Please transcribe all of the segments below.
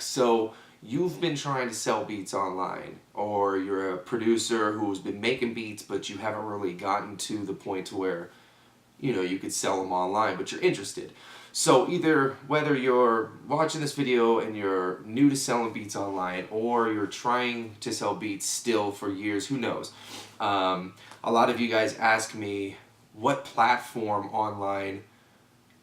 check. So you've been trying to sell beats online, or you're a producer who's been making beats, but you haven't really gotten to the point to where, you know, you could sell them online, but you're interested. So either whether you're watching this video and you're new to selling beats online, or you're trying to sell beats still for years, who knows? A lot of you guys ask me, what platform online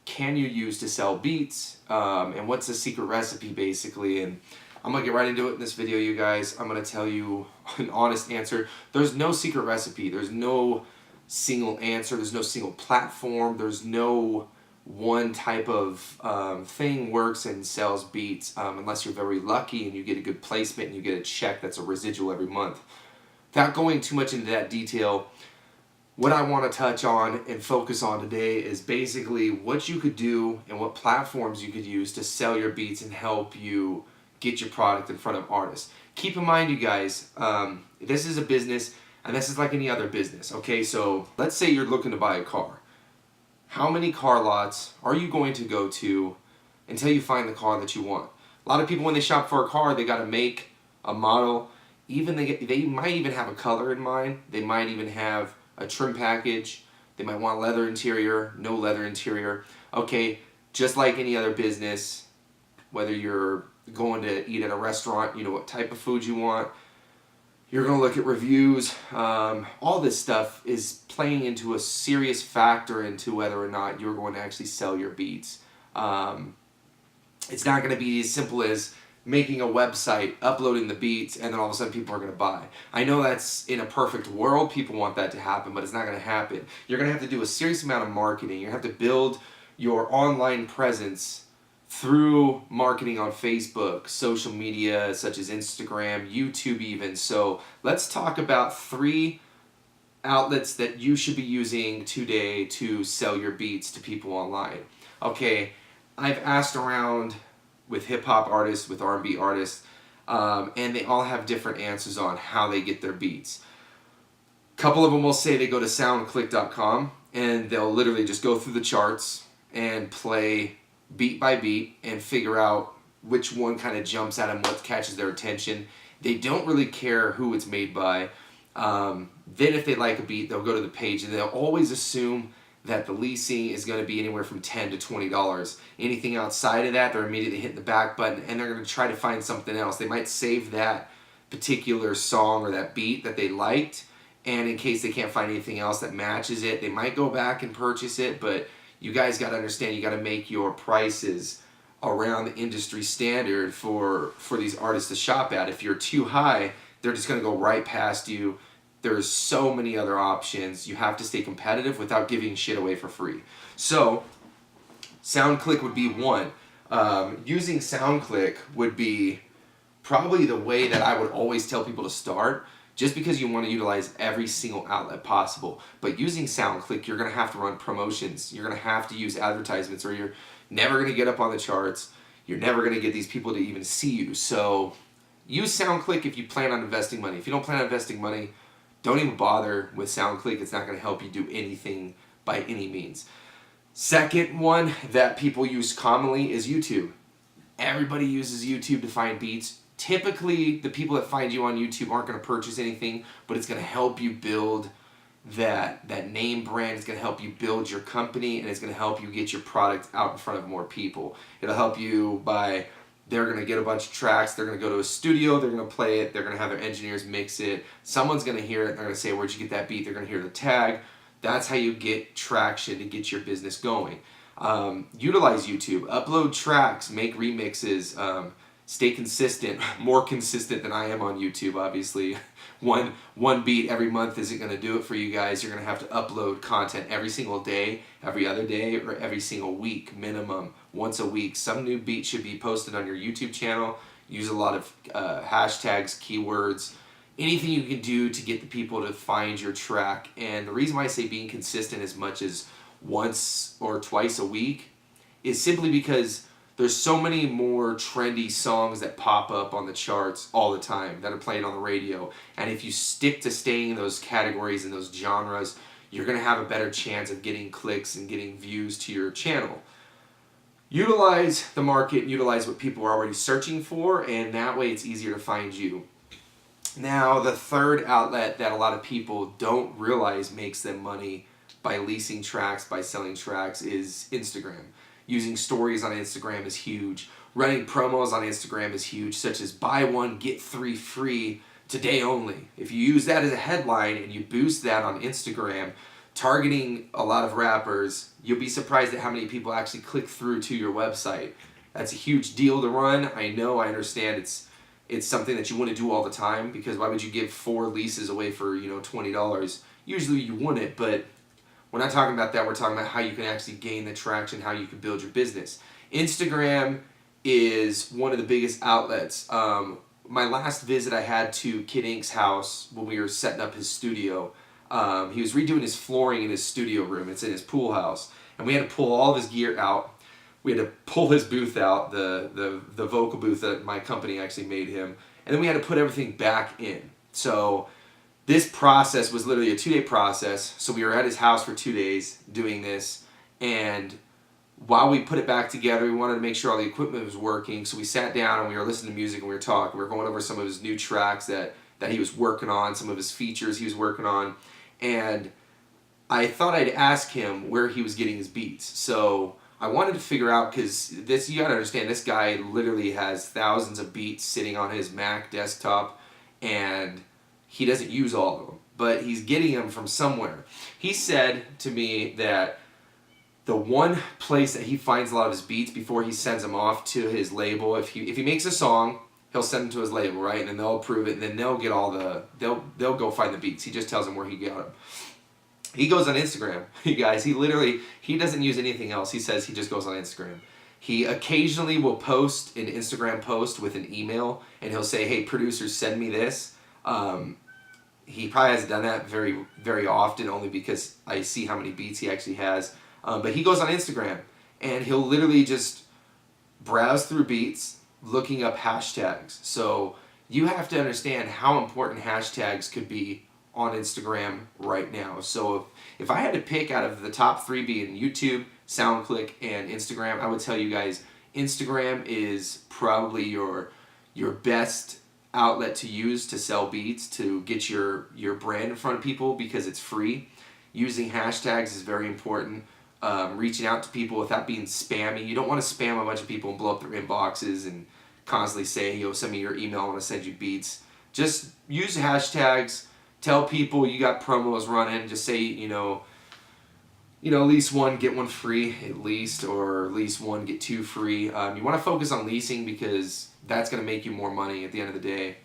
can you use to sell beats, and what's the secret recipe basically? And I'm gonna get right into it in this video, you guys. I'm gonna tell you an honest answer. There's no secret recipe. There's no single answer. There's no single platform. There's no one type of thing works and sells beats, unless you're very lucky and you get a good placement and you get a check that's a residual every month. Without going too much into that detail, what I want to touch on and focus on today is basically what you could do and what platforms you could use to sell your beats and help you get your product in front of artists. Keep in mind, you guys, this is a business, and this is like any other business, okay? So let's say you're looking to buy a car. How many car lots are you going to go to until you find the car that you want? A lot of people, when they shop for a car, they got to make a model. Even they might even have a color in mind. They might even have a trim package. They might want leather interior, no leather interior. Okay, just like any other business, whether you're going to eat at a restaurant, you know what type of food you want. You're going to look at reviews. All this stuff is playing into a serious factor into whether or not you're going to actually sell your beats. It's not going to be as simple as making a website, uploading the beats, and then all of a sudden people are going to buy. I know that's in a perfect world, people want that to happen, but it's not going to happen. You're going to have to do a serious amount of marketing. You're going to have to build your online presence through marketing on Facebook, social media such as Instagram, YouTube even. So let's talk about 3 outlets that you should be using today to sell your beats to people online. Okay, I've asked around with hip-hop artists, with R&B artists, and they all have different answers on how they get their beats. A couple of them will say they go to Soundclick.com and they'll literally just go through the charts and play beat by beat and figure out which one kind of jumps at them, what catches their attention. They don't really care who it's made by. Then if they like a beat, they'll go to the page and they'll always assume that the leasing is going to be anywhere from $10 to $20. Anything outside of that, they're immediately hitting the back button and they're going to try to find something else. They might save that particular song or that beat that they liked, and in case they can't find anything else that matches it, they might go back and purchase it. But you guys got to understand, you got to make your prices around the industry standard for these artists to shop at. If you're too high, they're just going to go right past you. There's so many other options. You have to stay competitive without giving shit away for free. So SoundClick would be one. Using SoundClick would be probably the way that I would always tell people to start, just because you want to utilize every single outlet possible. But using SoundClick, you're going to have to run promotions. You're going to have to use advertisements, or you're never going to get up on the charts. You're never going to get these people to even see you. So use SoundClick if you plan on investing money. If you don't plan on investing money, don't even bother with SoundClick. It's not going to help you do anything by any means. Second one that people use commonly is YouTube. Everybody uses YouTube to find beats. Typically, the people that find you on YouTube aren't going to purchase anything, but it's going to help you build that name brand. It's going to help you build your company, and it's going to help you get your product out in front of more people. It'll help you by, they're going to get a bunch of tracks, they're going to go to a studio, they're going to play it, they're going to have their engineers mix it, someone's going to hear it, they're going to say, where'd you get that beat? They're going to hear the tag. That's how you get traction to get your business going. Utilize YouTube, upload tracks, make remixes, stay consistent, more consistent than I am on YouTube, obviously. One beat every month isn't going to do it for you guys. You're going to have to upload content every single day, every other day, or every single week, minimum, once a week. Some new beat should be posted on your YouTube channel. Use a lot of hashtags, keywords, anything you can do to get the people to find your track. And the reason why I say being consistent as much as once or twice a week is simply because there's so many more trendy songs that pop up on the charts all the time that are playing on the radio. And if you stick to staying in those categories and those genres, you're going to have a better chance of getting clicks and getting views to your channel. utilize the market, utilize what people are already searching for, and that way it's easier to find you. Now, the third outlet that a lot of people don't realize makes them money by leasing tracks, by selling tracks, is Instagram. Using stories on Instagram is huge. Running promos on Instagram is huge, such as buy one, get 3 free today only. If you use that as a headline and you boost that on Instagram, targeting a lot of rappers, you'll be surprised at how many people actually click through to your website. That's a huge deal to run. I know, I understand it's something that you want to do all the time, because why would you give 4 leases away for, $20? Usually you wouldn't, but we're not talking about that. We're talking about how you can actually gain the traction, how you can build your business. Instagram is one of the biggest outlets. My last visit I had to Kid Ink's house when we were setting up his studio, he was redoing his flooring in his studio room. It's in his pool house. And we had to pull all of his gear out. We had to pull his booth out, the vocal booth that my company actually made him. And then we had to put everything back in. So this process was literally a 2-day process. So we were at his house for 2 days doing this. And while we put it back together, we wanted to make sure all the equipment was working. So we sat down and we were listening to music and we were talking. We were going over some of his new tracks that he was working on, some of his features he was working on. And I thought I'd ask him where he was getting his beats. So I wanted to figure out, because this, you gotta understand, this guy literally has thousands of beats sitting on his Mac desktop, and he doesn't use all of them, but he's getting them from somewhere. He said to me that the one place that he finds a lot of his beats before he sends them off to his label, if he makes a song, he'll send them to his label, right? And then they'll approve it, and then they'll get all they'll go find the beats. He just tells them where he got them. He goes on Instagram, you guys. He doesn't use anything else. He says he just goes on Instagram. He occasionally will post an Instagram post with an email, and he'll say, hey, producers, send me this. He probably hasn't done that very, very often, only because I see how many beats he actually has. But he goes on Instagram, and he'll literally just browse through beats, looking up hashtags. So you have to understand how important hashtags could be on Instagram right now. So if I had to pick out of the top 3 being YouTube, Soundclick, and Instagram, I would tell you guys Instagram is probably your best outlet to use to sell beats, to get your brand in front of people, because it's free. Using hashtags is very important. Reaching out to people without being spammy. You don't want to spam a bunch of people and blow up their inboxes and constantly say, yo, send me your email, I want to send you beats. Just use hashtags. Tell people you got promos running. Just say, lease 1, get 1 free at least, or lease 1, get 2 free. You want to focus on leasing, because that's going to make you more money at the end of the day.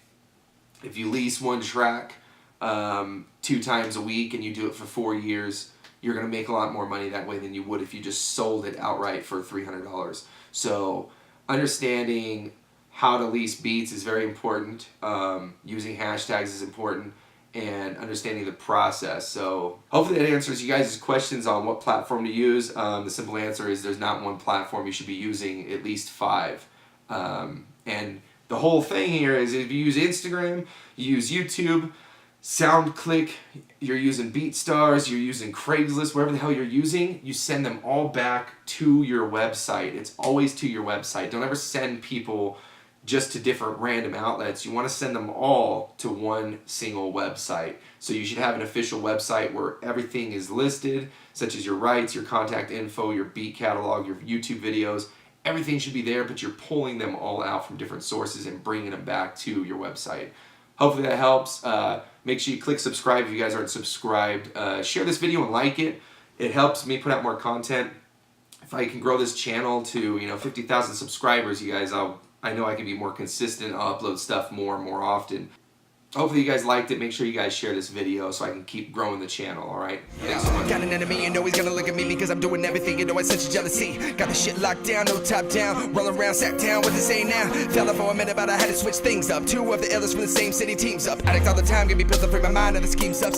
If you lease 1 track 2 times a week and you do it for 4 years, you're going to make a lot more money that way than you would if you just sold it outright for $300. So understanding how to lease beats is very important. Using hashtags is important, and understanding the process. So hopefully that answers you guys' questions on what platform to use. The simple answer is there's not one platform. You should be using at least 5. And the whole thing here is, if you use Instagram, you use YouTube, Soundclick, you're using BeatStars, you're using Craigslist, whatever the hell you're using, you send them all back to your website. It's always to your website. Don't ever send people just to different random outlets. You want to send them all to one single website. So you should have an official website where everything is listed, such as your rights, your contact info, your beat catalog, your YouTube videos. Everything should be there, but you're pulling them all out from different sources and bringing them back to your website. Hopefully that helps. Make sure you click subscribe if you guys aren't subscribed. Share this video and like it. It helps me put out more content. If I can grow this channel to 50,000 subscribers, you guys, I know I can be more consistent. I'll upload stuff more and more often. Hopefully you guys liked it. Make sure you guys share this video so I can keep growing the channel, alright? Thanks so much. Got an enemy, he's gonna look at me because I'm doing everything, it's such a jealousy. Got the shit locked down, no top down. Roll around, sat down, what they say now? Fell off for a minute, but I had to switch things up. 2 of the illest from the same city teams up. Addict all the time, give me pills to free my mind, and the schemes up.